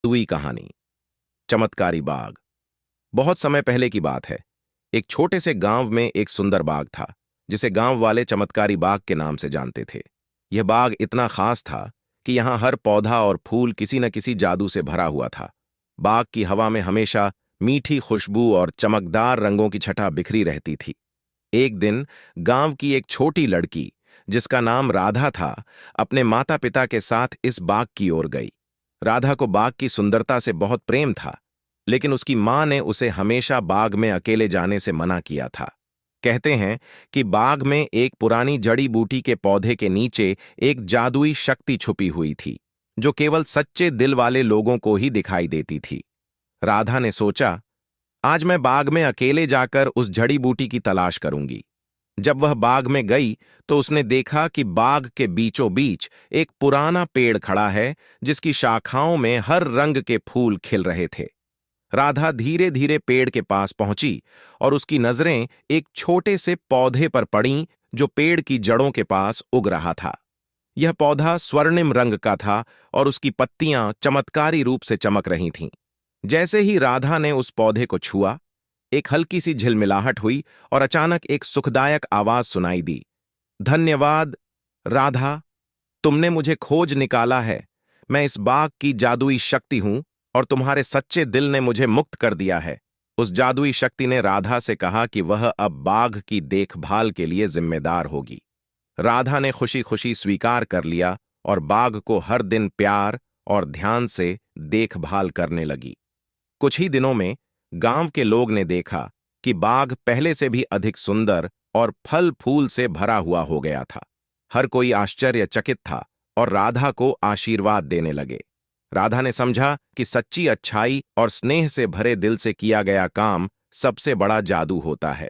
दुई कहानी। चमत्कारी बाग। बहुत समय पहले की बात है। एक छोटे से गांव में एक सुंदर बाग था, जिसे गांव वाले चमत्कारी बाग के नाम से जानते थे। यह बाग इतना खास था कि यहां हर पौधा और फूल किसी न किसी जादू से भरा हुआ था। बाग की हवा में हमेशा मीठी खुशबू और चमकदार रंगों की छटा बिखरी रहती थी। एक दिन गांव की एक छोटी लड़की, जिसका नाम राधा था, अपने माता पिता के साथ इस बाग की ओर गई। राधा को बाग की सुंदरता से बहुत प्रेम था, लेकिन उसकी मां ने उसे हमेशा बाग में अकेले जाने से मना किया था। कहते हैं कि बाग में एक पुरानी जड़ी बूटी के पौधे के नीचे एक जादुई शक्ति छुपी हुई थी, जो केवल सच्चे दिल वाले लोगों को ही दिखाई देती थी। राधा ने सोचा, आज मैं बाग में अकेले जाकर उस जड़ी बूटी की तलाश करूंगी। जब वह बाग में गई तो उसने देखा कि बाग के बीचों बीच एक पुराना पेड़ खड़ा है, जिसकी शाखाओं में हर रंग के फूल खिल रहे थे। राधा धीरे धीरे पेड़ के पास पहुंची और उसकी नजरें एक छोटे से पौधे पर पड़ीं, जो पेड़ की जड़ों के पास उग रहा था। यह पौधा स्वर्णिम रंग का था और उसकी पत्तियां चमत्कारी रूप से चमक रही थीं। जैसे ही राधा ने उस पौधे को छुआ, एक हल्की सी झिलमिलाहट हुई और अचानक एक सुखदायक आवाज सुनाई दी। धन्यवाद, राधा, तुमने मुझे खोज निकाला है। मैं इस बाग की जादुई शक्ति हूं और तुम्हारे सच्चे दिल ने मुझे मुक्त कर दिया है। उस जादुई शक्ति ने राधा से कहा कि वह अब बाग की देखभाल के लिए जिम्मेदार होगी। राधा ने खुशी खुशी स्वीकार कर लिया और बाग को हर दिन प्यार और ध्यान से देखभाल करने लगी। कुछ ही दिनों में गांव के लोग ने देखा कि बाग पहले से भी अधिक सुंदर और फल फूल से भरा हुआ हो गया था। हर कोई आश्चर्यचकित था और राधा को आशीर्वाद देने लगे। राधा ने समझा कि सच्ची अच्छाई और स्नेह से भरे दिल से किया गया काम सबसे बड़ा जादू होता है,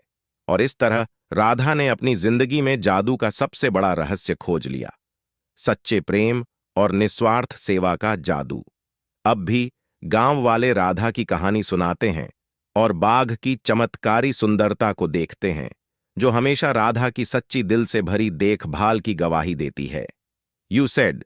और इस तरह राधा ने अपनी जिंदगी में जादू का सबसे बड़ा रहस्य खोज लिया, सच्चे प्रेम और निस्वार्थ सेवा का जादू। अब भी गांव वाले राधा की कहानी सुनाते हैं और बाग की चमत्कारी सुंदरता को देखते हैं, जो हमेशा राधा की सच्ची दिल से भरी देखभाल की गवाही देती है। You said